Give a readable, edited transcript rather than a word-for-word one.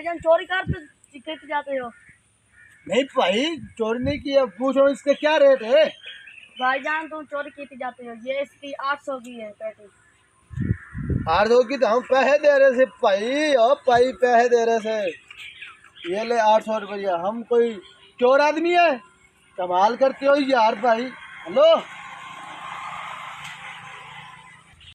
भाईजान चोरी कर तो कितने जाते हो? नहीं भाई, चोरी नहीं किया। पूछो इसके क्या रेट है। भाईजान तुम चोरी कितने जाते हो? ये इसकी 800 की है पेटी। 800 की तो हम पैसे दे रहे थे भाई। और भाई पैसे दे रहे थे। ये ले 800 रुपया। हम कोई चोर आदमी है? कमाल करते हो यार भाई। हेलो।